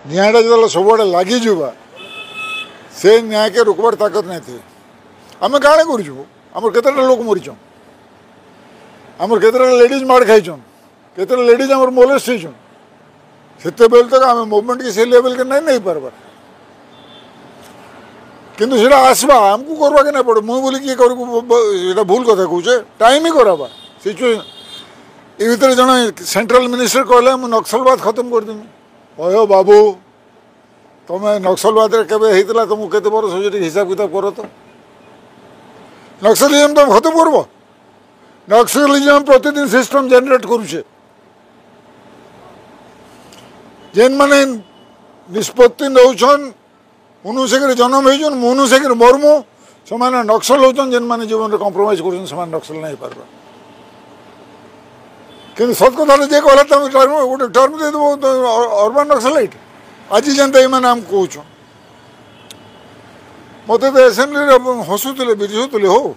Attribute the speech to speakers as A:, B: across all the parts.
A: निआटा जो सबुआड़े लगिजा से निआ के रुकबार ताकत नहीं थे आम काणे करूँ आमर केतटा लोक मरीचन आमर केतटा लेडीज माड़ खाईचन केतटा लेडीज आमर मोलेस्ट होचन से बेल तक आम मुवमेंट की से लेवल के नहीं पार्बार किंतु से आसवा आमको करवा के नहीं पड़े मुझे बोली किए कर भूल कथा कहे टाइम ही करावा सिचुएसन ये भितर जन सेंट्रल मिनिस्टर कहले मुझे नक्सलवाद खत्म करदेमी कह बाबू तुम्हें नक्सलवाद केवे तुमको केते बरस हो हिसाब किताब कर तो नक्सलिज्म तुम खत्म करब नक्सलिज्म प्रतिदिन सिस्टम जेनेट करुचे जेन माने निष्पत्ति नौछन मनुष्य जन्म होचन मनुष्य मरमु से नक्सल होचन जेन माने जीवन में कम्प्रोमाइज कर नक्सल नहीं पार्बा कि सत कथा जे कहला तुम गोटे टर्म दे देव अर्बान नक्सलाइट आज जनता ये आम कौन मत तो एसेम्बली हसुले बिरजुले हो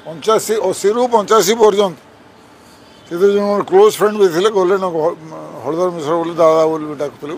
A: 85 रु 85 पर्यंत से जो क्लोज फ्रेंड भी थे गले हलधर मिश्र बोले दादा बोली डाकुले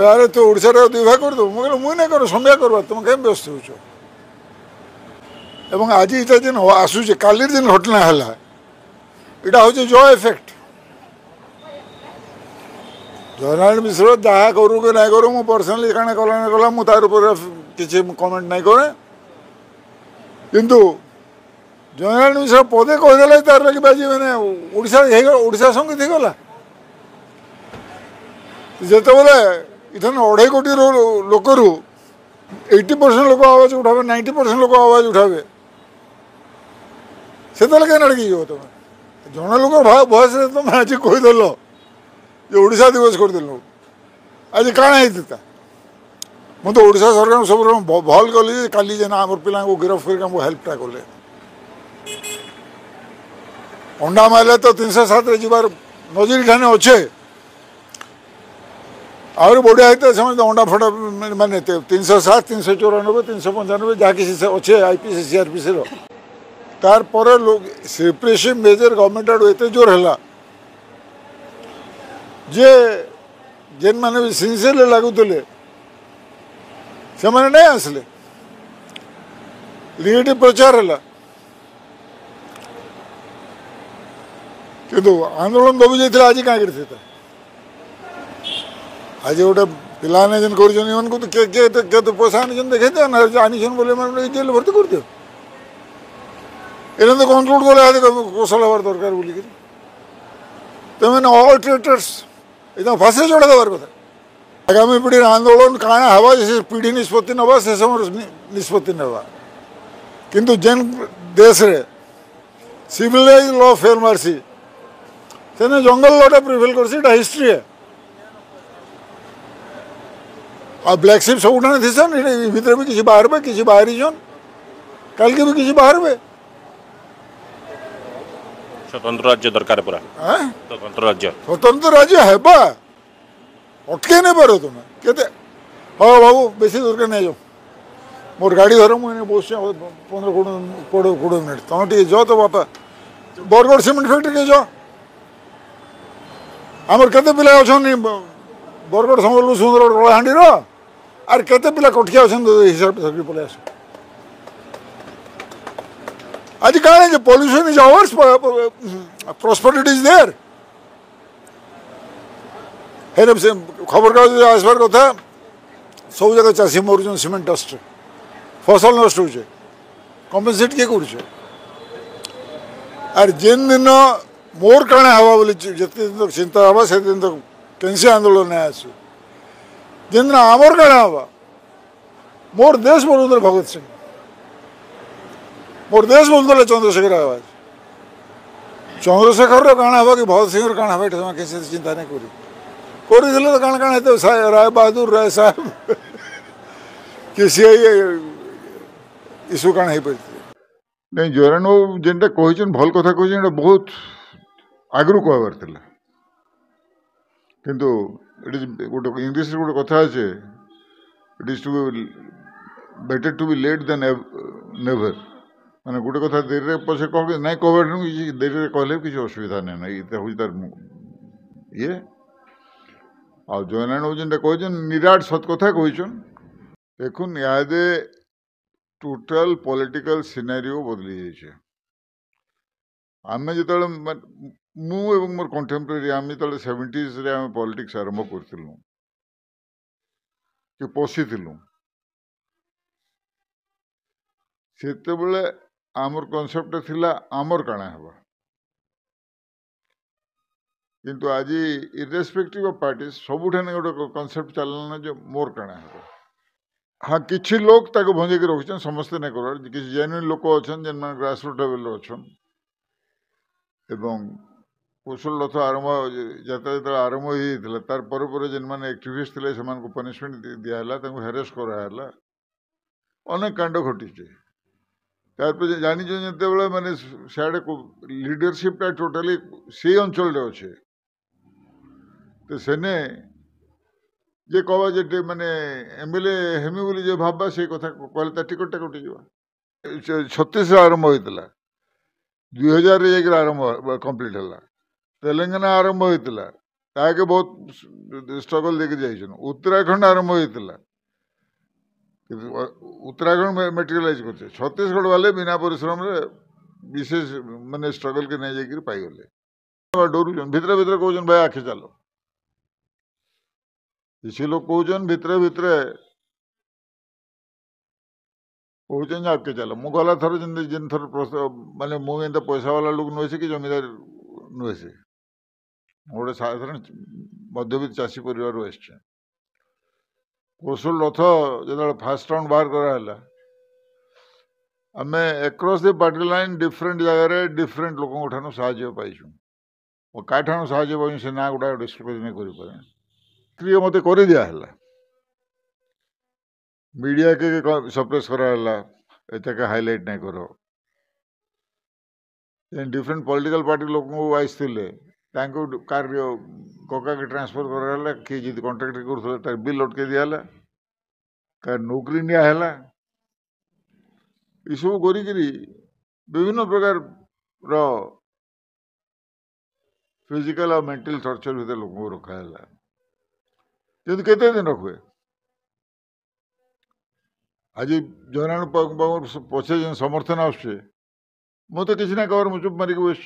A: अरे तू ओडार दुई कर दो मुझे मुझे नहीं कर संध्या करवा तुम कहीं व्यस्त हो आज इटा जेन आसूचे काली दिन घटना है यहाँ हूँ जय इफेक्ट जयनारायण मिश्र जहाँ करूँ कि नहीं करूँ मुझे पर्सनाली कण कला कला मुझे किसी कमेंट नहीं करे किंतु जयनारायण मिश्र पदे कहीदे तार लगे बाजी मैंने ओडिशा संगीत ही गला जिते बोले इथन 2.5 कोटी लोकर 80% लोक आवाज उठावे 90% लोक आवाज उठावे से क्या लड़की जो तुम जन लोक बयस तुम आज कहीदेल जो ओडिशा दिवस करदेल आज काण होता मुझे तो ओडिशा सरकार सब भल कली काली जेना आम पिला गिरफ्त कर हेल्पटा कले अंडा मारे तो 307 जीवार नजर ठाने अच्छे आहरी बढ़िया होता से अंडा फटा मानते 307 394 395 जहाँ किसी अच्छे आईपीसी सीआरपीसी तार पर लोग रिप्रेसिव मेजर गवर्नमेंट आड़ एत जोर है जे जेन मैंने भी सिनसियरली लगुले से मैंने नहीं आसले नेगेटिव प्रचार है किंतु आंदोलन दबी जाता आज क्या करते आज गोटे पिलाने जेन कर तो क्या तो पैसा आनी देखे आनी बोले मैंने जेल भर्ती कर दियो तो कंक्लूड कले कौशल हबार दरकार बोलिक तुम ऑल ट्रेटर्स एकदम फांसी चढ़ा देवार कथा आगामी पीढ़ी आंदोलन काଣା हवा जैसे पीढ़ी निष्पत्ति नवा से समय निष्पत्ति नवा किंतु जेन देश रे सिविलाइज लॉ फेल मारसी से जंगल लॉटा प्रिवेल कर हिस्ट्री है आ ब्लैक शिप सब उठाने थी भितर भी किसी बाहर किसी बाहरी जन कल के भी किसी बाहर
B: स्वतंत्र राज्य दरकार पूरा
A: स्वतंत्र राज्य है बा अटके नहीं पार तुम केते हाँ बाबू बेसी दरकार नहीं जाओ मोर गाड़ी धर मुझे बस 15-20 मिनट तुम टे जाओ तो बापा बरगढ़ सीमेंट फैक्ट्री के जाओ आमर केते पिला अच्छा बरगढ़ संबलपुर सुंदरगढ़ कलाहांडी आर केते पिला कटकिया अच्छा हिसाब से पलि आस आज क्या pollution is ours prosperity is there है खबर कागज आसबार कथा सब जगह चाषी मरुन सीमेंट डस्ट फसल नष्ट हो कम्पेनसेट किए कर जेन दिन मोर काଣା हवा बोली जिते दिन तक चिंता हवा से दिन तक कैंसी आंदोलन नहीं आसु जेन दिन आमर काଣା हवा मोर देश बोलुले भगत सिंह मोर देश बोलुले चंद्रशेखर आवाज चंद्रशेखर काଣା हवा कि भगत सिंह काଣା हवा ये किसी चिंता नहीं करी तो काण काण राय बहादुर राय साहब किसी इश्यू काण हो पार नहीं जयराम बाबू जेनटा कही भल कथा कही बहुत आगु कहबार किंतु गोटे इंग्लीश गोटे कथा अच्छे it is to be better to be late than never माने गोटे कथा देरी पचे कह ना कहबार देरी कहले किसी असुविधा नहीं ये तार ये ଜୟନାରାୟଣ ଯେନ୍ଟା କହିଛନ୍ ନିରାଟ ସତ କଥା କହିଛନ୍। ଦେଖୁନ୍ ଇହାଦେ ଟୋଟାଲ ପଲିଟିକାଲ ସିନାରିଓ ବଦଳି ଯାଇଛେ। ଆମେ ଯେତେବେଳେ ମୁଁ ଏବଂ ମୋର କଣ୍ଟେମ୍ପୋରାରୀ ଆମେ ଯେତେବେଳେ 70s ଆମେ ପଲିଟିକ୍ସ ଆରମ୍ଭ କରିଥିଲୁ କି ପଶିଥିଲୁ, ସେତେବେଳେ ଆମର କନସେପ୍ଟ ଥିଲା ଆମର କାଣା ହେବା। କିନ୍ତୁ ଆଜି ଇରେସ୍ପେକ୍ଟିଭ ଅଫ୍ ପାର୍ଟି ସବୁଠାନେ ଗୋଟେ କନସେପ୍ଟ ଚାଲିଲା ଯେ ମୋର କାଣା ହେବ। हाँ किसी लोग ताको भंजेकी रखुछन, समस्ते नहीं कर किसी जेन्युइन लोक अच्छा जेन मान ग्रासरूट लेवल अच्छा एवं कौशल रथ आरंभ यात्रा जो आरंभ होता तार पर जेन मैंने एक्टिविस्ट थे से पनिशमेंट दिहला हेरेस कराला अनेक कांड घटीचे। तार जानी जिते मैंने सियाड़े लीडरशिपटा टोटाली से अंचल अच्छे तो सेने जे कह जे माने एमएलए हेमी बोली जे भाबा से कथा कहले टिकटटा कटि जा 36 आरंभ होता 2000 आरंभ कंप्लीट है। तेलंगाना आरंभ होता ताके बहुत स्ट्रगल देखिए जाइछन। उत्तराखंड आरंभ होता उत्तराखंड मेटेरियलाइज करछे। छत्तीसगढ़ वाले बिना परिश्रम रे विशेष माने स्ट्रगल के नहीं जाकर पाई गले। डरुछन भितर भितर कहछन भाई आखे चलो। किसी लोग कहछन भितर भितर कहछन आगे चलो। मु गला थर जिन थर माने मुझे पैसा वाला लोग नुहे कि जमीदार नुहे से गोटे साधारण मध्यवित्त चाषी परिवार आसছে। कौशल रथ जो फास्ट राउंड बाहर कराला आम across the party line different जगह डिफरेंट लोक ठान साहय पाइछुँ। क्या ठान साहय पाई से ना गुड़ा डिस्कस नहीं कर क्रिय मत कर दिहला मीडिया के सप्रेस कराला एतके हाईलाइट नहीं कर डिफरेंट पॉलिटिकल पार्टी लोक आसते कार कका के ट्रांसफर कराला किए जी कॉन्ट्राक्ट कर बिल अटके दिहला कार नौकरी निहला ये सब करी विभिन्न प्रकार फिजिकल और मेंटल टॉर्चर भीतर लोक रखाला किंतु केते दिन रखुए। आज जयनारायण बाबू पछे जो समर्थन आसुचे मत तो किसी ना कवर मु चुप मारिक बस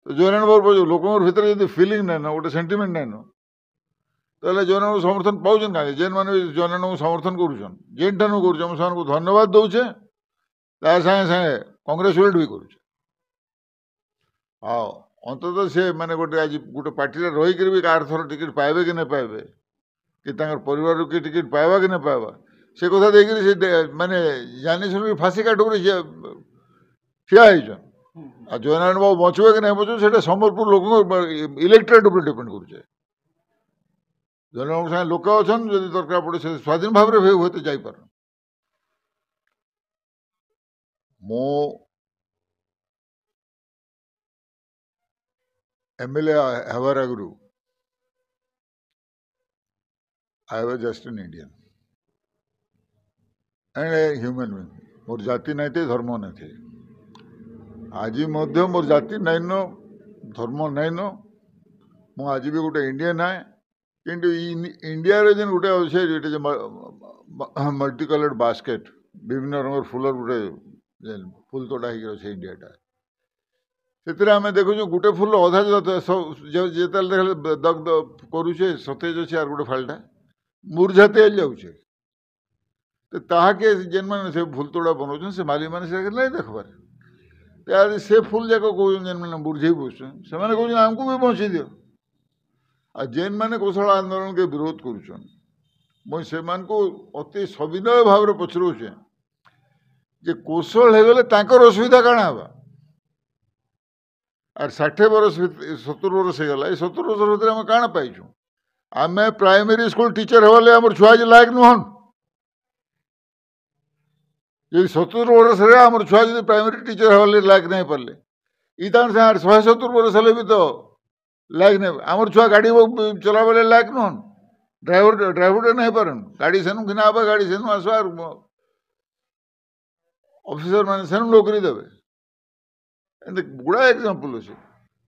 A: तो जयनारायण बाबू लोक भीतर जो फिलिंग ना गोटे सेंटिमेंट ना ताले जयनारायण समर्थन पाउछन का जेन माने जयनारायण समर्थन करुछन जेन ठानु करुछन हम धन्यवाद दउछे ता संगे संगे कांग्रेचुलेट भी करुछे। हाँ अंततः से माने गोटे आज गोटे पार्टी रही भी कार थर टिकट पाइबे कि नहीं पाइबे कि परिवार किए टिकट पाइबा कि नहीं पाइबा से कथा देखिए से माने जानी शुणी फाँसी काटुक ठिया होइछन। आ जयनारायण बाबू बचबे कि नहीं बचबे से संबलपुर लोक इलेक्ट्रेट उपर डिपेंड करुचे। जयनारायण सागे लोक अच्छा जब दरकार पड़े से स्वाधीन भाव में हुए तो जापर मो एमएलए हवार आगु I was just an Indian and a human being. मोर जाति नहीं थे धर्म नहीं थे आज मोर जाति नहीं नो धर्म नहीं नो मु आज भी गोटे इंडियन है किंतु इंडिया रे जेन गोटे अच्छे मल्टी कलर्ड बास्केट विभिन्न रंग फुलर गोटे फुल तोड़ा हो इंडियाटा से आम देखु गोटे फुल अधा जो दग करुचे सतेज अच्छे आर गोटे फालटा मुरझाते जाऊे तो ताके जेन मैंने से फुल तोड़ा बनाऊन से माली मैंने नहीं देखबार तो से फुल जाक कौन जेन मैंने मुरझे बसुन से कहते आमको भी बचे दियो आ जेन मैंने कौशल आंदोलन के विरोध करुछन मुझे अति सविनय भाव में पचराऊे जे कौशल हो गले असुविधा काଣା हवा आर 60 वर्ष 70 वर्ष हो गला 70 वर्ष भीतर आम काଣା पाइछुं आम प्राइमरी स्कूल टीचर होले आम छुआ जे लायक नुहन यदि 70 वर्ष आम छुआ जो प्राइमरी टीचर होले लायक नहीं पारे इतान से 170 वर्ष हेले भी तो लायक नहीं आम छुआ गाड़ी चला बेले लायक नुहन ड्राइवर नहीं पारन गाड़ी सेनु किना हवा गाड़ी सेनु आसवा ऑफिसर मैंने सेनु नौकरी देवे गुड़ा एग्जाम्पल अच्छे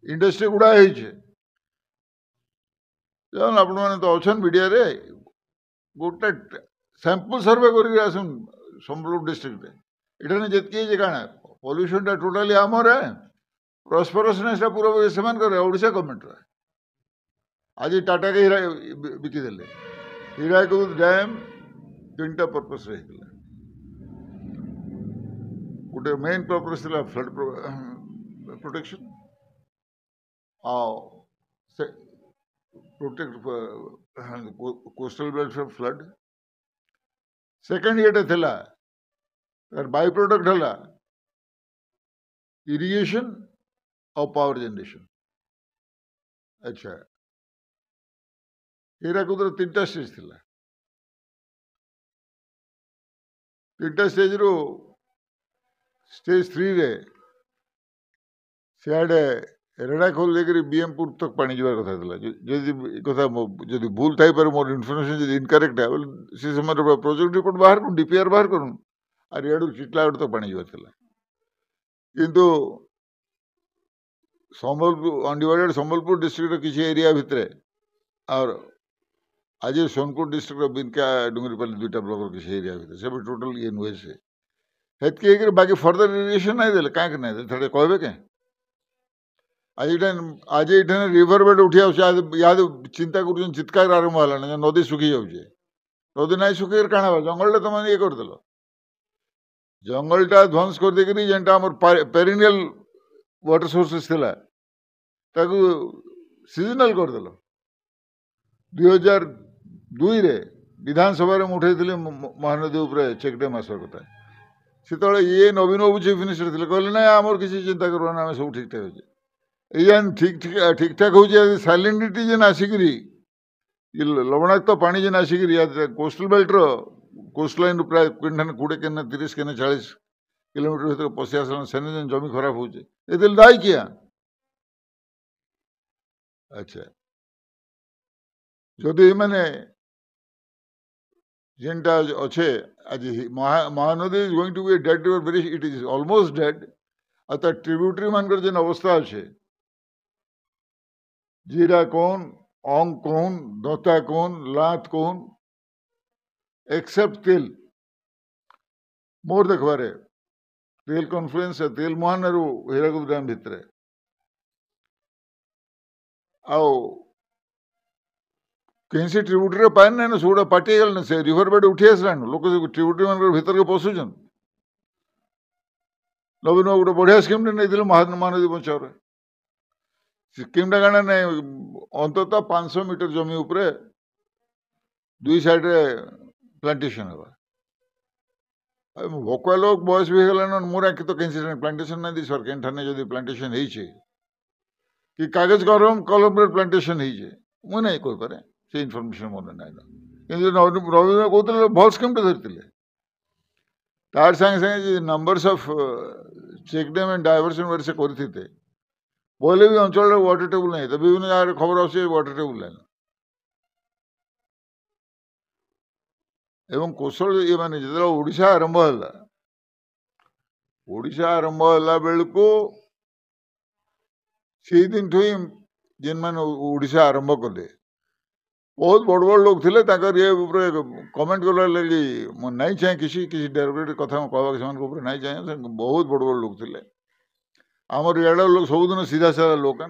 A: इंडस्ट्री गुड़ा है जान आपण मैंने तो अच्छा मीडिया रे गोटे सैंपल सर्वे करके आसन संबलपुर डिस्ट्रिक्ट इठाने जितकी काण पॉल्यूशन टा टोटाली आमर है प्रॉस्परसनेस पूरा सेमान करे ओडिशा गवर्नमेंट रे आज टाटा के हीरा बिकिदेले हीराकुद डैम तीनटा पर्पस रे गोटे मेन पर्पस थिला flood protection protect coastal belt from flood second ये थिला तार बाय प्रोडक्ट हला इरिगेशन और पावर जनरेशन अच्छा हीराकुद तीनटा स्टेज थिला तीनटा स्टेज रो स्टेज 3 रे सियाडे रेडाखोल लेकर बीएमपुर तक पानी जवार कथा थिला जदि कथा जदि भूल थाई पर मोर इन्फॉर्मेशन जदि इनकरेक्ट है बोले से समय प्रोजेक्ट रिपोर्ट बाहर करूँ डीपीआर बाहर करूँ आर याडू चिटलागढ़ तक पानी जवार थिला किंतु संबलपुर अनडिवाइडेड संबलपुर डिस्ट्रिक्ट किसी एरिया भितरे और आज सोनपुर डिस्ट्रिक्ट बिनका डुंगरीपल्ली दुईटा ब्लॉक किसी एरिया भितर सब टोटल ये नुहे से हेतके बाकी फर्दर इरिगेशन नहीं देले काहे नहीं दे थोड़े कहबे के आज ये रिवर बेड उठिया याद चिंता कर चित्कार आरंभ है नदी सुखी जाऊे नदी ना सुखी काण जंगल तुम ये करदेल जंगलटा ध्वंस कर देकरी जेनटा हमर पेरिनियल वाटर सोर्सेस थिला ताकू सीजनल करदेल 2002 रे विधानसभा रे उठे महानदी उपरे चेक डैम आसवा कथा से ये नवीन बाबू चीफ मिनिस्टर थे कहले ना आमर किसी चिंता करवाना आम सब ठीक ठाक अच्छे ठीक ठाक हो साइलेंटिटी जेन आसिकी लवणाक्त पानी जेन आसिकी कोस्टल बेल्ट रो कोस्ट लाइन प्राय 20 के 30 के 40 किलोमीटर भीतर पशि आसला सेने जेन जमी खराब हो दायी किया अच्छा जदि मैंने जेनटा अच्छे आज Mahanadi is going to be dead river very it is almost dead और ट्रिब्यूटरी मान जेन अवस्था अच्छे जीरा कौन ओंग कौन दत्ता कौन लात कौन एक्सेप्ट तेल मोर देखबारे तेल कॉन्फ्लुएंस है तेल महान हीराकुद डैम भितर आओ कहीं ट्रिब्यूटरी पाए ना सब पार्टी गल से रिवर बेड उठी आसला लोक ट्रिब्यूटरी मान भीतर के पशुचन नवीन गोटे बढ़िया स्कीम नहीं महानदी बचाव स्कीमटा काना नहीं अंततः 500 मीटर जमी उपरे दुई साइड रे प्लांटेशन हवा भकुआ लोग बयस भी गलान मोर आखि तो कहीं प्लांटेशन नहीं दी सर केठाने जदि प्लांटेशन होइछे कि कागज कलम प्लांटेशन होइछे मु नहीं कहि पारे से इनफॉरमेशन मोर नहीं रवि कहते भल स्कीम धरते तार संगे संगे numbers of check dam and diversion से करते बोले भी अंचल वाटर टेबल नहीं तो विभिन्न जगह खबर आसे वाटर टेबल नहीं एवं कौशल ये माने जो ओडिशा आरंभ है बेलू से दिन ठू ही जेन मान ओडिशा आरंभ कले बहुत बड़ बड़ लोग थे ये कमेंट कर लगी नहीं चाहे किसी डेरोगेटिव कथा कहवा नहीं चाहे बहुत बड़ बड़ लोग थे आमर इड़ा लोग सबुदिन सीधा साधा लोक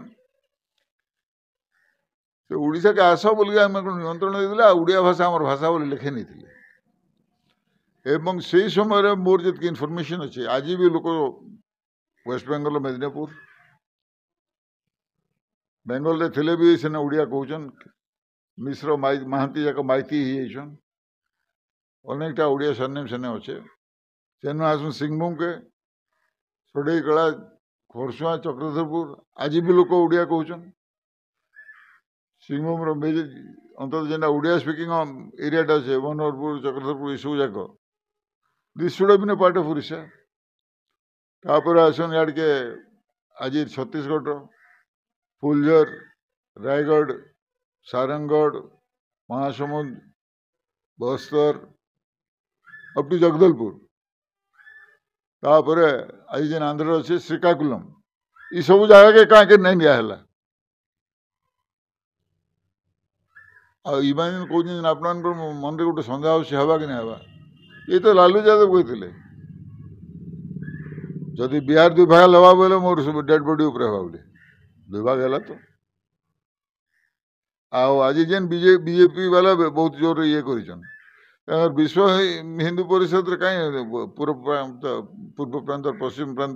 A: ओडिशा के आस बोल निमंत्रण देते उड़िया भाषा आम भाषा बोली लिखे नहीं थे एवं से समय मोर जी इनफॉरमेशन अच्छे आज भी लोग वेस्ट बेंगल मेदिनीपुर बेंगल थे भी से उड़िया कहन मिश्र महांती जाक माइती होन अनेकटा उड़िया सरनेम सेने अच्छे सेन आसन सिंहभूम के सोडेकला खरसुआ चक्रधरपुर आज भी लोग उड़िया कहन सिंहभूम अंत जेना उड़िया स्पीकिंग एरियाटा अच्छे मनोहरपुर चक्रधरपुर ये सब जाक this should have been a part of Odisha तापर आसन याड के आज छत्तीसगढ़ फुलझर रायगढ़ सारंगगढ़ महासमुंद बस्तर अप टू जगदलपुर तापर आज जेन आंध्र अच्छे श्रीकाकुलम ये सब जगह के कहीं नहीं निया है आईमान कौन आप मन में गोटे सन्देह आवा कि नहीं हवा ये तो लालू यादव कहते जदि बिहार दुई भाग हवा बोले मोर सब डेड बॉडी उपर हवा बोले दुई भाग है तो आज जेन बीजेपी वाला बहुत जोर ये कर विश्व हिंदू परिषद कहीं पूर्व प्रांत और पश्चिम प्रांत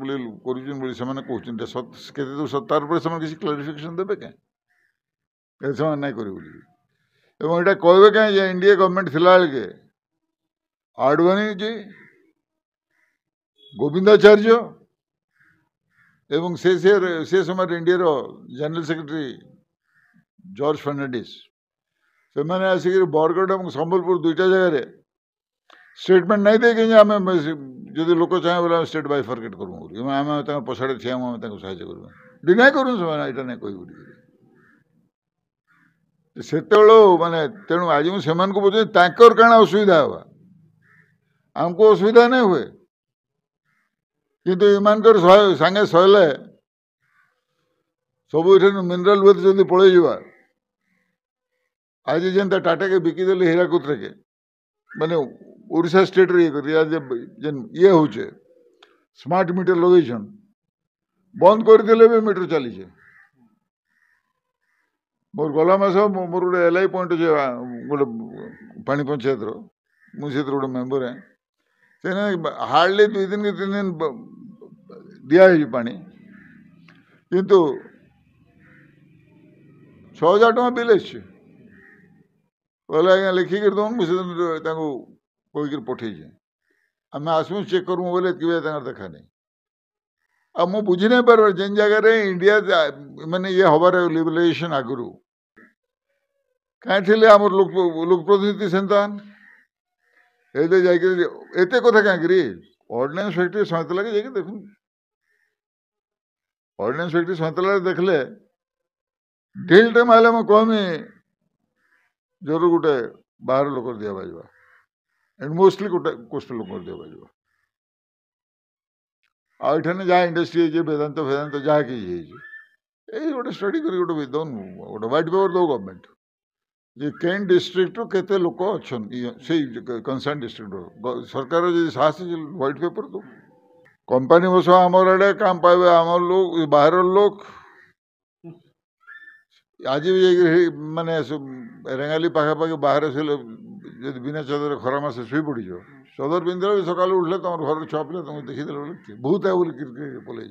A: कहते सत्तार पर किसी क्लारिफिकेशन देवे क्या ना कर कहबे कहीं इंडिया गवर्नमेंट थिला के आडवाणी जी गोविंदाचार्य एवं से समय India general secretary George Fernandes से मैंने आसिक बरगढ़ और संबलपुर दुईटा जगह स्टेटमेंट नहीं दे आम जब लोक चाहे बोले स्टेट बाइफर्केट करूँ आम पछाड़े ठिया आम साहय कर डिनाए करूँ से यहाँ नहीं कह से माने तेणु आज मुझे बुझे कण असुविधा हवा आमको असुविधा नहीं हुए किंतु इमानकर सांगे सहले सब मिनराल वेल्थ जल्दी पलि जावा आज जेनता टाटा के बिकिदेले हीराकुद के माने ओडिशा स्टेट रे जेन ये होचे स्मार्ट मीटर लोकेशन बंद करदेले भी मीटर चली मोर गला मास मोर गोटे एलआई पॉइंट अच्छे गोटे पानी पंचायत मुझे गोटे मेम्बर है से हार्डली 2 दिन कि 3 दिन दिखाई पानी किंतु 6,000 टका बिल आसे बोले आज्ञा लिखिक दौन मुझे कहीकि पठे आम आसमु चेक करूँ बोले देखा नहीं अब मु बुझी नहीं पार जेन जगह इंडिया माने ये हबार लिबरलाइजेशन आगु कहीं आम लोक प्रतिनिधि सेन्तान एत कथा कहीं ऑर्डिनेंस फैक्ट्री सैतला के जाकि देख ऑर्डिनेंस फैक्ट्री सैतला देखले ढिल टाइम आए मैं कहमी जरूर गोटे बाहर लोक दिया बाजवा एंड मोस्टली गोटे कोस्टल लोक दिया बाजवा आठाने जहाँ इंडस्ट्री है वेदांत वेदांत जहाँ कि गोटे स्टडी कर गोटे दौन गोटे व्हाइट पेपर दो गवर्नमेंट जे केन डिस्ट्रिक्ट केते लोक अच्छा से कंसर्न डिस्ट्रिक्ट सरकार जो साहस व्हाइट पेपर दो कंपनी बस आमर आड़े काम पाइबे आम लोग बाहर लोग आज भी माने रेंगाली पाखापाखि बाहर से बिना चदर खरा मास शुई पड़ चदर पिंधे भी सकाल उठले तुम घर छुआ पिला तुम देखीदे बहुत है बोल पलि